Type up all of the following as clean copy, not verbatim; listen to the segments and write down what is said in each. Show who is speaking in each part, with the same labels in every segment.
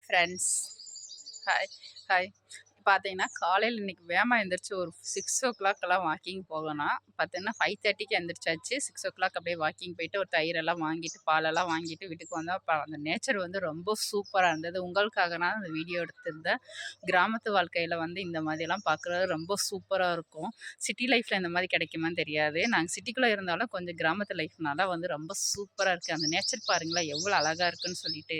Speaker 1: Friends. Hi hi. பார்த்தீங்கன்னா, காலையில இன்னைக்கு வேகமா எந்திரிச்சு ஒரு 6:00லாம் வாக்கிங் போகணும். பார்த்தீங்கன்னா 5:30க்கு எந்திரிச்சாச்சு. 6:00 அப்படியே வாக்கிங் போயிட்டு ஒரு தயிரெல்லாம் வாங்கிட்டு, பாலெல்லாம் வாங்கிட்டு வீட்டுக்கு வந்தா, அந்த நேச்சர் வந்து ரொம்ப சூப்பரா இருந்தது. உங்களுக்காக நான் இந்த வீடியோ எடுத்திருந்தேன். கிராமத்து வாழ்க்கையில வந்து இந்த மாதிரிலாம் பார்க்குறது ரொம்ப சூப்பரா இருக்கும். சிட்டி லைஃப்ல இந்த மாரி கிடைக்குமான்னு தெரியாது. நாங்க சிட்டிக்குள்ள இருந்தாலும் கொஞ்சம் கிராமத்து லைஃப்னால வந்து ரொம்ப சூப்பரா இருக்கு. அந்த நேச்சர் பாருங்களேன், எவ்வளோ அழகா இருக்குன்னு சொல்லிட்டு.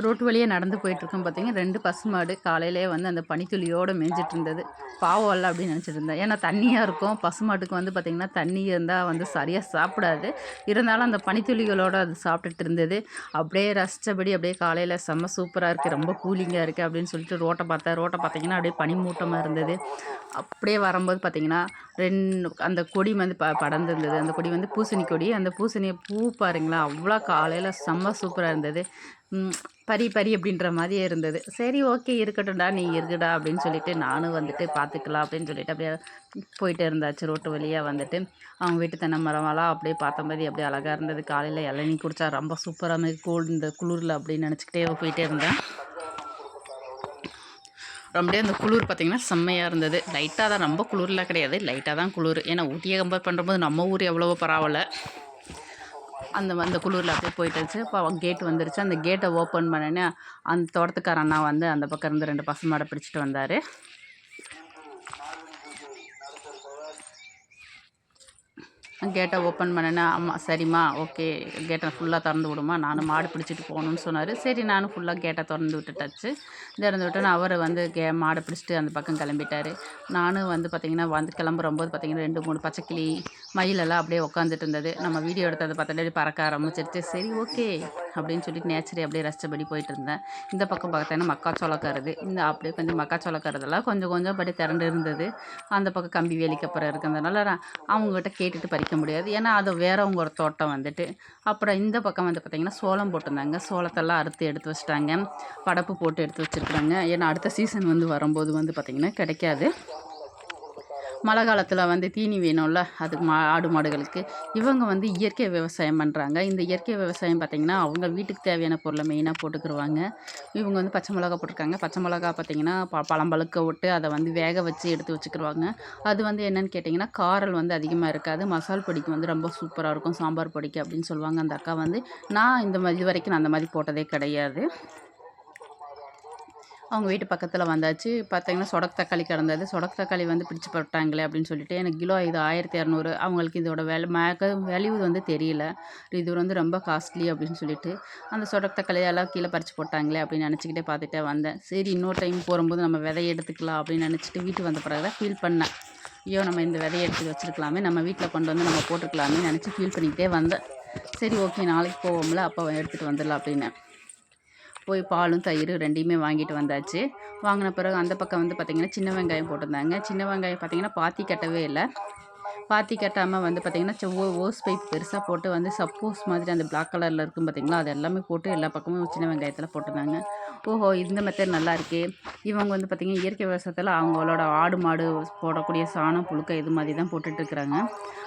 Speaker 1: ரோட்டு வழியா நடந்து போயிட்டுருக்கோம் பார்த்தீங்க, 2 பசுமாடு காலையிலேயே வந்து அந்த பனித்துளியோட மேய்ஞ்சிட்டு இருந்தது. பாவம்ல அப்படின்னு நினச்சிட்டு இருந்தேன். ஏன்னா தண்ணியா இருக்கும். பசுமாட்டுக்கு வந்து பார்த்திங்கன்னா, தண்ணி இருந்தா வந்து சரியா சாப்பிடாது. இருந்தாலும் அந்த பனித்துளிகளோட அது சாப்பிட்டுட்டு இருந்தது. அப்படியே ரசிச்சபடி அப்படியே காலையில செம்ம சூப்பரா இருக்கு. ரொம்ப கூலிங்கா இருக்கு அப்படின்னு சொல்லிட்டு ரோட்ட பார்த்தேன். ரோட்ட பார்த்தீங்கன்னா, அப்படியே பனிமூட்டமா இருந்தது. அப்படியே வரும்போது பார்த்தீங்கன்னா, அந்த கொடி வந்து படர்ந்திருந்தது. அந்த கொடி வந்து பூசணி கொடி. அந்த பூசணி பூ பாருங்களேன், அவ்வளோ காலையில செம்ம சூப்பரா இருந்தது. ம். பறி பறி அப்படின்ற மாதிரியே இருந்தது. சரி ஓகே இருக்கட்டும்டா, நீ இருக்குடா அப்படின்னு சொல்லிட்டு நானும் வந்துட்டு பார்த்துக்கலாம் அப்படின்னு சொல்லிட்டு அப்படியே போயிட்டே இருந்தாச்சு. ரோட்டு வழியா வந்துட்டு அவங்க வீட்டு தென்னை மரமெல்லாம் அப்படியே பார்த்தம்போது அப்படியே அழகா இருந்தது. காலையில இளநீ குடிச்சா ரொம்ப சூப்பரா இருந்தது. இந்த குளிரில் அப்படின்னு நினச்சிக்கிட்டே போயிட்டே இருந்தேன். ரொம்பவே அந்த குளிர் பார்த்திங்கன்னா செம்மையாக இருந்தது. லைட்டாக தான், ரொம்ப குளிர்லாம் கிடையாது, லைட்டாக தான் குளிர். ஏன்னா ஊட்டியை கம்பேர் பண்ணும்போது நம்ம ஊர் எவ்வளவோ பரவாயில்ல. அந்த குளிரில் அப்படியே போயிட்டுருச்சு. இப்போ கேட் வந்துருச்சு. அந்த கேட்டை ஓப்பன் பண்ணோன்னே அந்த தோட்டத்துக்கார அண்ணா வந்து அந்த பக்கம் இருந்து 2 பசுமாடை பிடிச்சிட்டு வந்தார். கேட்டை ஓப்பன் பண்ணேன்னா, அம்மா சரிம்மா ஓகே கேட்டை ஃபுல்லாக திறந்து விடுமா, நானும் மாடு பிடிச்சிட்டு போகணுன்னு சொன்னார். சரி நானும் ஃபுல்லாக கேட்டை திறந்து விட்டுட்டாச்சு. திறந்து விட்டோன்னே அவர் வந்து மாடை பிடிச்சிட்டு அந்த பக்கம் கிளம்பிட்டார். நானும் வந்து பார்த்திங்கன்னா வந்து கிளம்புறம்போது பார்த்திங்கன்னா 2, 3 பச்சைக்கிளி மயிலெல்லாம் அப்படியே உட்காந்துட்டு இருந்தது. நம்ம வீடியோ எடுத்ததை பார்த்தாலே பறக்க ஆரம்பிச்சிருச்சு. சரி ஓகே அப்படின்னு சொல்லிட்டு நேச்சரை அப்படியே ரசித்தபடி போயிட்டு இருந்தேன். இந்த பக்கம் பார்த்தீங்கன்னா மக்காச்சோளம் கருது. இந்த அப்படியே கொஞ்சம் மக்காச்சோளம் கருதெல்லாம் கொஞ்சம் கொஞ்சம் படி திரண்டு இருந்தது. அந்த பக்கம் கம்பி வேலிக்கு அப்புறம் இருக்கிறதுனால நான் அவங்ககிட்ட கேட்டுட்டு பறிக்க முடியாது. ஏன்னா அது வேறவங்க ஒரு தோட்டம் வந்துட்டு. அப்புறம் இந்த பக்கம் வந்து பார்த்திங்கன்னா சோளம் போட்டிருந்தாங்க. சோளத்தெல்லாம் அறுத்து எடுத்து வச்சுட்டாங்க. படப்பு போட்டு எடுத்து வச்சுருக்குறாங்க. ஏன்னா அடுத்த சீசன் வந்து வரும்போது வந்து பார்த்திங்கன்னா கிடைக்காது. மழை காலத்தில் வந்து தீனி வேணும்ல, அதுக்கு ஆடு மாடுகளுக்கு. இவங்க வந்து இயற்கை விவசாயம் பண்ணுறாங்க. இந்த இயற்கை விவசாயம் பார்த்திங்கன்னா அவங்க வீட்டுக்கு தேவையான பொருளை மெயினாக போட்டுக்கிருவாங்க. இவங்க வந்து பச்சை மிளகா போட்டிருக்காங்க. பச்சை மிளகா பார்த்திங்கன்னா பழம் பழுக்க விட்டு அதை வந்து வேக வச்சு எடுத்து வச்சுக்கிருவாங்க. அது வந்து என்னென்னு கேட்டிங்கன்னா காரம் வந்து அதிகமாக இருக்காது. மசால் பொடிக்கு வந்து ரொம்ப சூப்பராக இருக்கும். சாம்பார் பொடிக்கு அப்படின்னு சொல்லுவாங்க அந்த அக்கா வந்து. நான் இது வரைக்கும் நான் அந்த மாதிரி போட்டதே கிடையாது. அவங்க வீட்டு பக்கத்தில் வந்தாச்சு. பார்த்தீங்கன்னா சொடக்கு தக்காளி கிடந்தது. சொடக்கு தக்காளி வந்து பிடிச்சு போட்டாங்களே அப்படின்னு சொல்லிட்டு எனக்கு கிலோ இது 1200. அவங்களுக்கு இதோட வேல்யூ வந்து தெரியல. இது வந்து ரொம்ப காஸ்ட்லி அப்படின்னு சொல்லிட்டு அந்த சொடக்கு தக்காளியெல்லாம் கீழே பறித்து போட்டாங்களே அப்படின்னு நினச்சிக்கிட்டே பார்த்துட்டே வந்தேன். சரி இன்னொரு டைம் போகும்போது நம்ம விதைய எடுத்துக்கலாம் அப்படின்னு நினச்சிட்டு வீட்டுக்கு வந்த பிறகு தான் ஃபீல் பண்ணேன். ஐயோ நம்ம இந்த விதைய எடுத்து வச்சுருக்கலாமே, நம்ம வீட்டில் கொண்டு வந்து நம்ம போட்டுக்கலாமே நினச்சி ஃபீல் பண்ணிக்கிட்டே வந்தேன். சரி ஓகே நாளைக்கு போவோம்ல அப்போ எடுத்துகிட்டு வந்துடலாம் அப்படின்னு போய் பாலும் தயிர் 2யுமே வாங்கிட்டு வந்தாச்சு. வாங்கின பிறகு அந்த பக்கம் வந்து பார்த்திங்கன்னா சின்ன வெங்காயம் போட்டிருந்தாங்க. சின்ன வெங்காயம் பார்த்திங்கன்னா பாத்தி கட்டவே இல்லை. பாத்தி கட்டாமல் வந்து பார்த்திங்கன்னா ஓஸ் பைப் பெருசாக போட்டு வந்து சப்போஸ் மாதிரி அந்த பிளாக் கலரில் இருக்கும் பார்த்திங்களா, அது எல்லாமே போட்டு எல்லா பக்கமும் சின்ன வெங்காயத்தில் போட்டிருந்தாங்க. ஓஹோ இந்த மெத்தட் நல்லா இருக்கே. இவங்க வந்து பார்த்திங்கன்னா இயற்கை விவசாயத்தில் அவங்களோட ஆடு மாடு போடக்கூடிய சாணம் புழுக்க இது மாதிரி தான் போட்டுட்ருக்குறாங்க.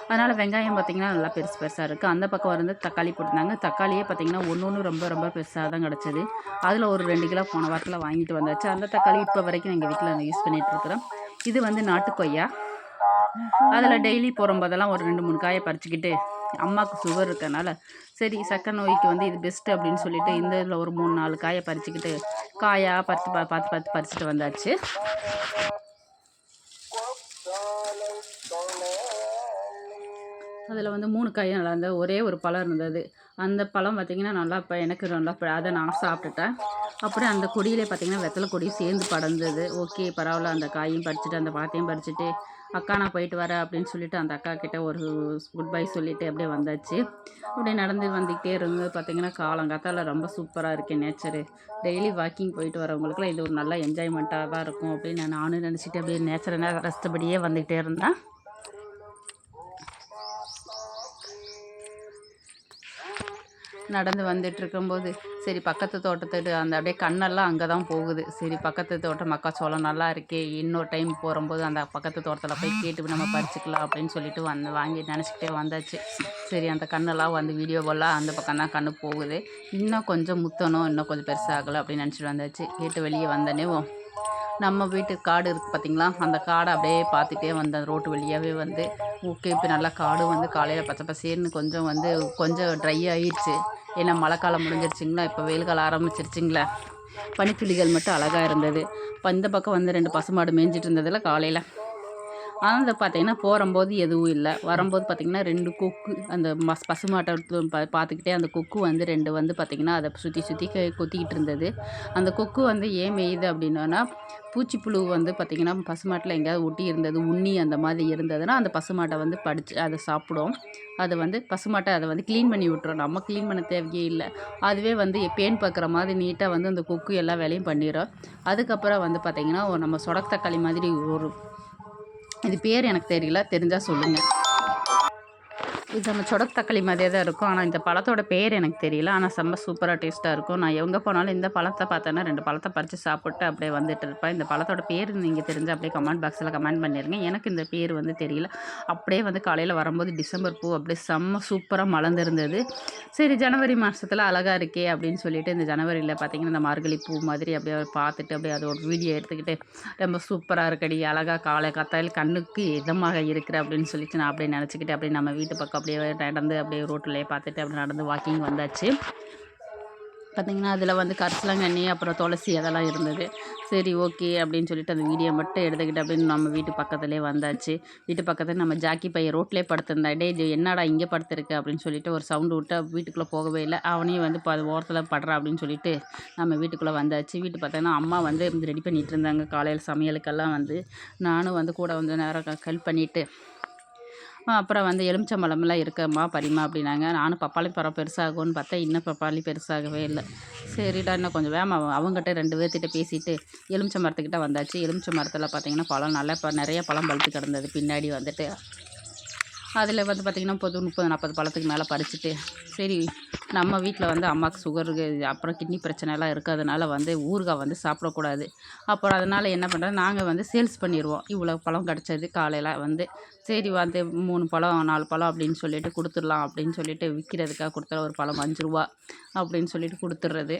Speaker 1: அதனால் வெங்காயம் பார்த்திங்கன்னா நல்லா பெருசு பெருசாக இருக்குது. அந்த பக்கம் வந்து தக்காளி போட்டிருந்தாங்க. தக்காளியே பார்த்திங்கன்னா ஒன்று ரொம்ப ரொம்ப பெருசாக தான் கிடச்சிது. அதில் ஒரு 2 கிலோ போன வாரத்தில் வாங்கிட்டு வந்தாச்சு. அந்த தக்காளி இப்போ வரைக்கும் எங்கள் வீட்டில் யூஸ் பண்ணிகிட்ருக்குறோம். இது வந்து நாட்டு கொய்யா. அதில் டெய்லி போடும்போதெல்லாம் ஒரு 2, 3 காயை பறிச்சுக்கிட்டு அம்மாவுக்கு சுகர் இருக்கனால சரி சக்கரை நோய்க்கு வந்து இது பெஸ்ட்டு அப்படின்னு சொல்லிட்டு இந்த இதில் ஒரு 3, 4 காயை பறிச்சுக்கிட்டு காயாக பார்த்து பறிச்சுட்டு வந்தாச்சு. அதில் வந்து 3 காயும் நல்லா இருந்தது. ஒரே ஒரு பழம் இருந்தது. அந்த பழம் பார்த்திங்கன்னா நல்லா இப்போ எனக்கு நல்லா அதை நான் சாப்பிட்டுட்டேன். அப்புறம் அந்த கொடியிலே பார்த்திங்கன்னா வெத்தலை கொடியும் சேர்ந்து படர்ந்தது. ஓகே பரவாயில்ல, அந்த காயும் பறிச்சுட்டு அந்த பழத்தையும் பறிச்சுட்டு அக்கா நான் போயிட்டு வரேன் அப்படின்னு சொல்லிட்டு அந்த அக்கா கிட்ட ஒரு குட் பை சொல்லிவிட்டு அப்படியே வந்தாச்சு. அப்படியே நடந்து வந்துக்கிட்டே இருந்து பார்த்திங்கன்னா காலங்காத்தால ரொம்ப சூப்பராக இருக்குது நேச்சரு. டெய்லி வாக்கிங் போயிட்டு வரவங்களுக்குலாம் இது ஒரு நல்ல என்ஜாய்மெண்ட்டாக தான் இருக்கும் அப்படின்னு நானும் நினச்சிட்டு அப்படியே நேச்சரை ரசித்தபடியே வந்துக்கிட்டே இருந்தேன். நடந்து வந்துட்டுருக்கும்போது, சரி பக்கத்து தோட்டத்துக்கு அந்த அப்படியே கண்ணெல்லாம் அங்கே தான் போகுது. சரி பக்கத்து தோட்டம் மக்காச்சோளம் நல்லா இருக்கே! இன்னொரு டைம் போறம்போது அந்த பக்கத்து தோட்டத்தில போய் கேட்டு நம்ம பறிச்சுக்கலாம் அப்படின்னு சொல்லிட்டு வாங்கி நினச்சிக்கிட்டே வந்தாச்சு. சரி அந்த கண்ணெல்லாம் வந்து வீடியோவெல்லாம் அந்த பக்கம் தான் கண்ணு போகுது. இன்னும் கொஞ்சம் முத்தணும், இன்னும் கொஞ்சம் பெருசாகல அப்படின்னு நினச்சிட்டு வந்தாச்சு. கேட்டு வெளிய வந்தோனே நம்ம வீட்டு காடு இருக்குது பார்த்தீங்களா, அந்த காடை அப்படியே பார்த்துட்டே வந்தேன் ரோட்டு வழியாவே வந்து. ஓகே, இப்போ நல்லா காடும் வந்து காலையில் பச்சை பசேல்னு கொஞ்சம் ட்ரை ஆயிடுச்சு. ஏன்னா மழைக்காலம் முடிஞ்சிருச்சுங்களா, இப்போ வெயில் காலம் ஆரம்பிச்சிருச்சுங்களா. பனித்துளிகள் மட்டும் அழகாக இருந்தது. இப்போ இந்த பக்கம் வந்து 2 பசுமாடு மேய்ஞ்சிட்டு இருந்ததில காலையில். ஆனந்த பார்த்தீங்கன்னா, போறம்போது எதுவும் இல்ல. வரும்போது பார்த்தீங்கன்னா, 2 கொக்கு அந்த பசுமாட்ட பார்த்துக்கிட்டே அந்த கொக்கு வந்து 2 வந்து பார்த்தீங்கன்னா, அத சுத்தி சுத்தி கொத்திக்கிட்டு இருந்தது. அந்த கொக்கு வந்து ஏன் மேயுது அப்படின்னோன்னா, பூச்சிப்புழு வந்து பார்த்தீங்கன்னா, பசுமாட்டில எங்கேயாவது ஒட்டி இருந்தது, உண்ணி அந்த மாதிரி இருந்ததுன்னா, அந்த பசுமாட்ட வந்து படிச்சு அத சாப்பிடும். அது வந்து பசுமாட்ட அத வந்து கிளீன் பண்ணி விட்டுரும். நம்ம கிளீன் பண்ண தேவையே இல்ல. அதுவே வந்து பேன் பார்க்குற மாதிரி நீட்டா வந்து அந்த கொக்கு எல்லா வேலையும் பண்ணிரும். அதுக்கப்புறம் வந்து பார்த்தீங்கன்னா, நம்ம சொடக்கு மாதிரி ஒரு இது பேர் எனக்கு தெரியல. தெரிஞ்சா சொல்லுங்க. இது நம்ம சொடக்கு தக்காளி மாதிரியே தான் இருக்கும். ஆனா, இந்த பழத்தோட பேர் எனக்கு தெரியல. ஆனா, செம்ம சூப்பரா டேஸ்ட்டா இருக்கும். நான் எங்க போனாலும் இந்த பழத்த பார்த்தேன்னா 2 பழத்த பறிச்சு சாப்பிட்டு அப்படியே வந்துட்டு இருப்பேன். இந்த பழத்தோட பேர் நீங்க தெரிஞ்சா அப்படியே கமெண்ட் பாக்ஸில கமெண்ட் பண்ணிருங்க. எனக்கு இந்த பேர் வந்து தெரியல. அப்படியே வந்து காலையில வரும்போது டிசம்பர் பூ அப்படியே செம்ம சூப்பரா மலர்ந்திருந்தது. சரி ஜனவரி மாசத்துல அழகா இருக்கே அப்படின்னு சொல்லிட்டு இந்த ஜனவரியில பார்த்தீங்கன்னா, இந்த மார்கழி பூ மாதிரி அப்படியே பார்த்துட்டு அப்படியே அதோட வீடியோ எடுத்துக்கிட்டு ரொம்ப சூப்பரா இருக்கடி, அழகா காலை காத்தால கண்ணுக்கு இதமாக இருக்கிற அப்படின்னு சொல்லிட்டு நான் அப்படியே நினச்சிக்கிட்டு அப்படியே நம்ம வீட்டு பக்கம் அப்படியே நடந்து அப்படியே ரோட்டுலயே பார்த்துட்டு அப்படியே நடந்து வாக்கிங் வந்தாச்சு. பார்த்தீங்கன்னா, அதில வந்து கரிசலாங்கண்ணி, அப்புறம் துளசி அதெல்லாம் இருந்தது. சரி ஓகே அப்படின்னு சொல்லிட்டு அந்த வீடியோ மட்டும் எடுத்துக்கிட்டு அப்படின்னு நம்ம வீட்டு பக்கத்திலேயே வந்தாச்சு. வீட்டு பக்கத்துல நம்ம ஜாக்கி பையன் ரோட்லயே படுத்திருந்தான். "டேய் இது என்னடா இங்கே படுத்திருக்க?" அப்படின்னு சொல்லிட்டு ஒரு சவுண்டு விட்டு வீட்டுக்குள்ளே போகவே இல்ல. அவனையும் வந்து அது ஓரத்தில படுறா அப்படின்னு சொல்லிட்டு நம்ம வீட்டுக்குள்ளே வந்தாச்சு. வீட்டு பார்த்தோன்னா அம்மா வந்து ரெடி பண்ணிட்டு இருந்தாங்க காலையில சமையலுக்கெல்லாம் வந்து. நானும் வந்து கூட கொஞ்சம் நேரம் ஹெல்ப் பண்ணிட்டு அப்புறம் வந்து எலுமிச்சம்பழம்லாம் இருக்கம்மா பறிம்மா அப்படின்னாங்க. நானும் பப்பாளி பழம் பெருசாகும்னு பார்த்தா, இன்னும் பப்பாளி பெருசாகவே இல்ல. சரிடா இன்னும் கொஞ்சம் வேகமா அவங்ககிட்ட 2 பேர்த்திட்ட பேசிட்டு எலுமிச்சை மரத்துக்கிட்ட வந்தாச்சு. எலுமிச்சை மரத்தில பார்த்தீங்கன்னா, பழம் நல்லா நெறைய பழம் பழுத்து கிடந்தது பின்னாடி வந்துட்டு. அதில் வந்து பார்த்திங்கன்னா, 30, 40 பழத்துக்கு மேலே பறிச்சுட்டு, சரி நம்ம வீட்டில் வந்து அம்மாவுக்கு சுகருக்கு அப்புறம் கிட்னி பிரச்சனைலாம் இருக்கிறதுனால வந்து ஊறுகாய் வந்து சாப்பிடக்கூடாது. அப்புறம் அதனால் என்ன பண்ணுறோம், நாங்கள் வந்து சேல்ஸ் பண்ணிடுவோம். இவ்வளோ பழம் கிடச்சது காலையில் வந்து சரி வந்து 3 பழம் 4 பழம் அப்படின்னு சொல்லிட்டு கொடுத்துடலாம் அப்படின்னு சொல்லிட்டு விற்கிறதுக்காக கொடுத்தா ஒரு பழம் ரூ. 5 அப்படின்னு சொல்லிட்டு கொடுத்துட்றது.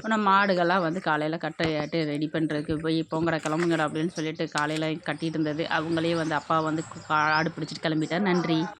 Speaker 1: நம்ம மாடுகள்லாம் வந்து காலையில் கட்டையாட்டு ரெடி பண்ணுறதுக்கு போய் போங்கடா கிளம்புங்கடா அப்படின்னு சொல்லிட்டு காலையில் கட்டிட்டு இருந்தது. அவங்களே வந்து அப்பா வந்து ஆடு பிடிச்சிட்டு கிளம்பிட்டார். நன்றி.